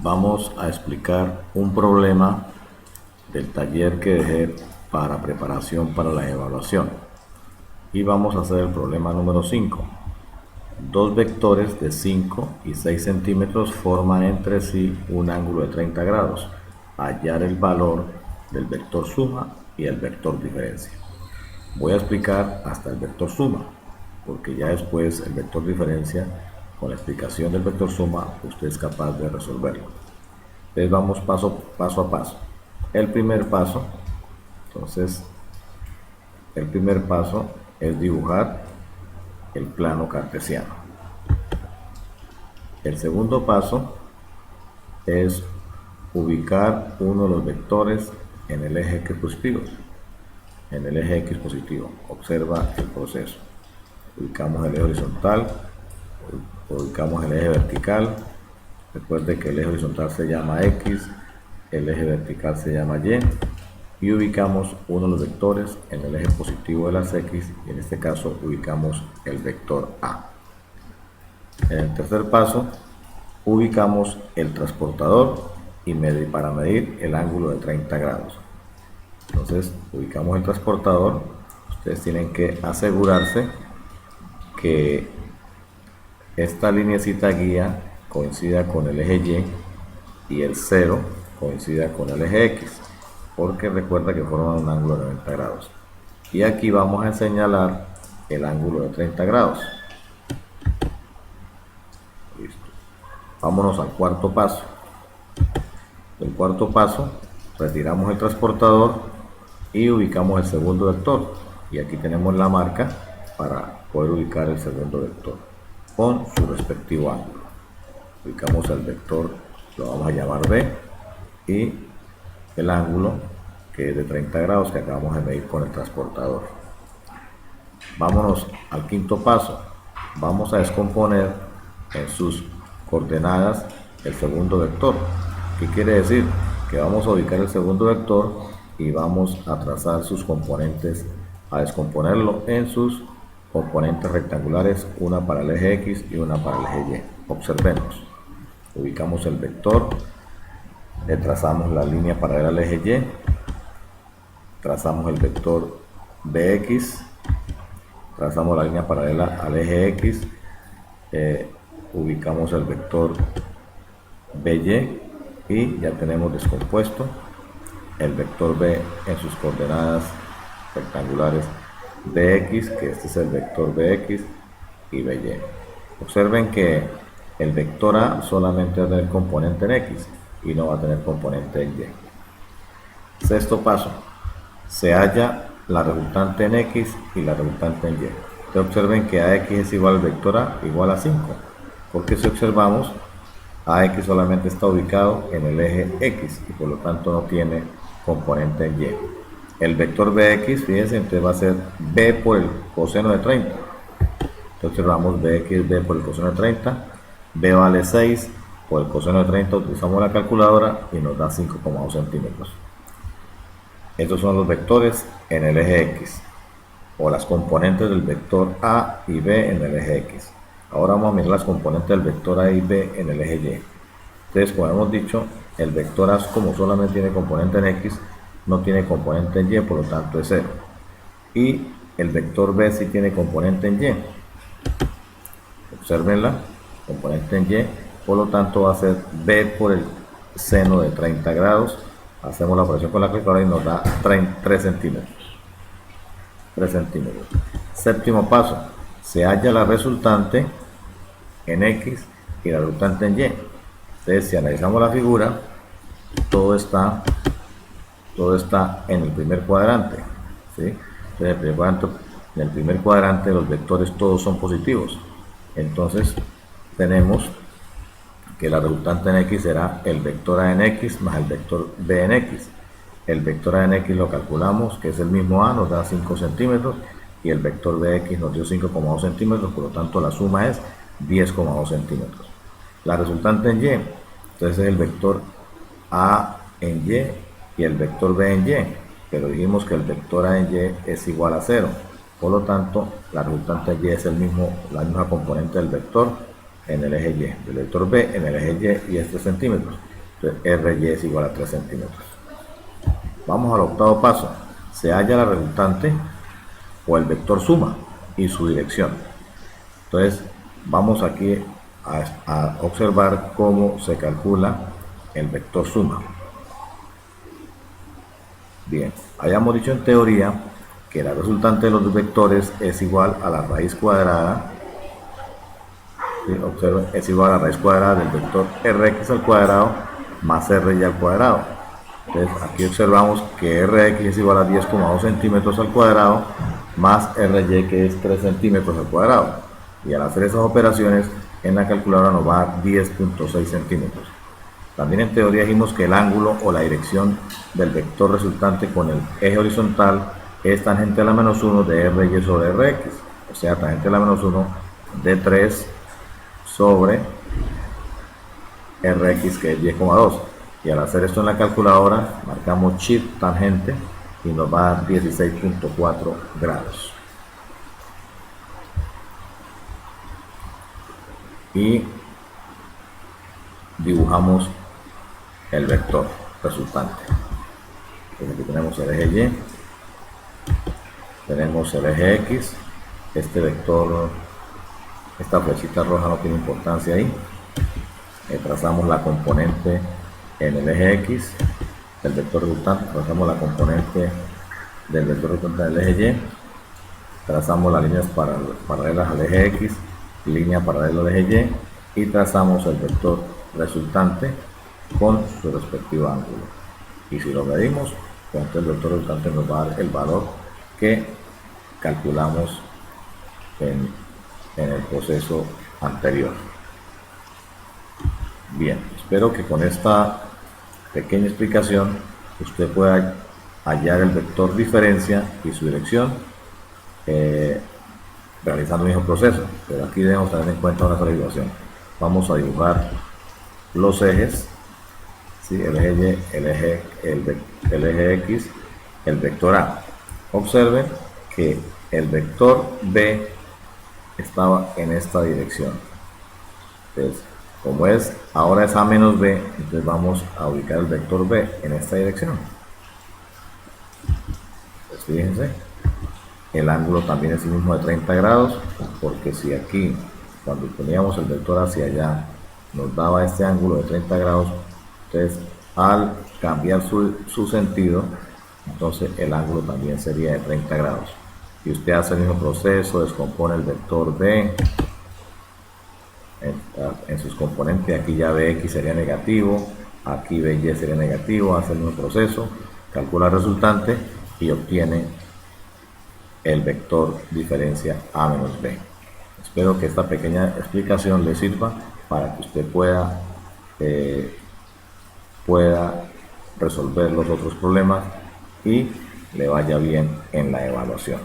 Vamos a explicar un problema del taller que dejé para preparación para la evaluación. Y vamos a hacer el problema número 5. Dos vectores de 5 y 6 centímetros forman entre sí un ángulo de 30 grados. Hallar el valor del vector suma y el vector diferencia. Voy a explicar hasta el vector suma, porque ya después el vector diferencia, con la explicación del vector suma, usted es capaz de resolverlo. Entonces vamos paso a paso. El primer paso es dibujar el plano cartesiano. El segundo paso es ubicar uno de los vectores en el eje X positivo. Observa el proceso. Ubicamos el eje horizontal, ubicamos el eje vertical. Recuerde que el eje horizontal se llama X, el eje vertical se llama Y ubicamos uno de los vectores en el eje positivo de las X, y en este caso ubicamos el vector A. En el tercer paso ubicamos el transportador para medir el ángulo de 30 grados. Entonces ubicamos el transportador. Ustedes tienen que asegurarse que esta lineecita guía coincida con el eje Y el 0 coincida con el eje X, porque recuerda que forman un ángulo de 90 grados. Y aquí vamos a señalar el ángulo de 30 grados. Listo. Vámonos al cuarto paso. El cuarto paso, retiramos el transportador y ubicamos el segundo vector. Y aquí tenemos la marca para poder ubicar el segundo vector con su respectivo ángulo. Ubicamos el vector, lo vamos a llamar B, y el ángulo, que es de 30 grados, que acabamos de medir con el transportador. Vámonos al quinto paso. Vamos a descomponer en sus coordenadas el segundo vector. ¿Qué quiere decir? Que vamos a ubicar el segundo vector y vamos a trazar sus componentes, a descomponerlo en sus componentes rectangulares, una para el eje X y una para el eje Y. Observemos. Ubicamos el vector, le trazamos la línea paralela al eje Y, trazamos el vector BX, trazamos la línea paralela al eje X, ubicamos el vector BY y ya tenemos descompuesto el vector B en sus coordenadas rectangulares BX, que este es el vector BX, y BY. Observen que el vector A solamente va a tener componente en X y no va a tener componente en Y. Sexto paso, se halla la resultante en X y la resultante en Y. Entonces observen que AX es igual al vector A igual a 5, porque si observamos, AX solamente está ubicado en el eje X y por lo tanto no tiene componente en Y. El vector BX, fíjense, entonces va a ser B por el coseno de 30. Entonces observamos BX, B por el coseno de 30. B vale 6 por el coseno de 30, utilizamos la calculadora y nos da 5,2 centímetros. Estos son los vectores en el eje X, o las componentes del vector A y B en el eje X. Ahora vamos a mirar las componentes del vector A y B en el eje Y. Entonces, como hemos dicho, el vector A, como solamente tiene componente en X, no tiene componente en Y, por lo tanto es 0. Y el vector B sí tiene componente en Y. Observenla, componente en Y, por lo tanto va a ser B por el seno de 30 grados. Hacemos la operación con la calculadora y nos da 3 centímetros. 3 centímetros. Séptimo paso, se halla la resultante en X y la resultante en Y. Entonces, si analizamos la figura, todo está en el primer cuadrante, ¿sí? Entonces, en el primer cuadrante los vectores todos son positivos. Entonces tenemos que la resultante en X será el vector A en X más el vector B en X. El vector A en X lo calculamos, que es el mismo A, nos da 5 centímetros, y el vector BX nos dio 5,2 centímetros, por lo tanto la suma es 10,2 centímetros. La resultante en Y, entonces es el vector A en Y y el vector B en Y, pero dijimos que el vector A en Y es igual a 0. Por lo tanto, la resultante Y es la misma componente del vector en el eje Y, del vector B en el eje Y es 3 centímetros. RY es igual a 3 centímetros. Vamos al octavo paso. Se halla la resultante o el vector suma y su dirección. Entonces vamos aquí a observar cómo se calcula el vector suma. Bien, habíamos dicho en teoría que la resultante de los vectores es igual a la raíz cuadrada. ¿Sí? Observen, es igual a la raíz cuadrada del vector Rx al cuadrado más Ry al cuadrado. Entonces aquí observamos que Rx es igual a 10,2 centímetros al cuadrado más Ry, que es 3 centímetros al cuadrado. Y al hacer esas operaciones en la calculadora nos va a dar 10,6 centímetros. También en teoría dijimos que el ángulo o la dirección del vector resultante con el eje horizontal es tangente a la menos 1 de Ry sobre Rx, o sea, tangente a la menos 1 de 3 sobre Rx, que es 10,2. Y al hacer esto en la calculadora marcamos shift tangente y nos va a dar 16,4 grados. Y dibujamos el vector resultante. Entonces aquí tenemos el eje Y, tenemos el eje X, este vector, esta flechita roja no tiene importancia ahí. Trazamos la componente en el eje X del vector resultante, trazamos la componente del vector resultante del eje Y, trazamos las líneas paralelas al eje X, línea paralela al eje Y, y trazamos el vector resultante con su respectivo ángulo. Y si lo medimos, entonces el vector resultante nos va a dar el valor que calculamos en el proceso anterior. Bien, espero que con esta pequeña explicación usted pueda hallar el vector diferencia y su dirección realizando el mismo proceso, pero aquí debemos tener en cuenta una sola situación. Vamos a dibujar los ejes, ¿sí? El eje Y, el eje X, el vector A. Observen que el vector B estaba en esta dirección. Entonces, como ahora es A menos B, entonces vamos a ubicar el vector B en esta dirección. Pues fíjense, el ángulo también es el mismo de 30 grados, porque si aquí, cuando poníamos el vector hacia allá, nos daba este ángulo de 30 grados, entonces al cambiar su sentido, entonces el ángulo también sería de 30 grados. Y usted hace el mismo proceso, descompone el vector B en sus componentes. Aquí ya Bx sería negativo, aquí By sería negativo, hace el mismo proceso, calcula el resultante y obtiene el vector diferencia A menos B. Espero que esta pequeña explicación le sirva para que usted pueda resolver los otros problemas y le vaya bien en la evaluación.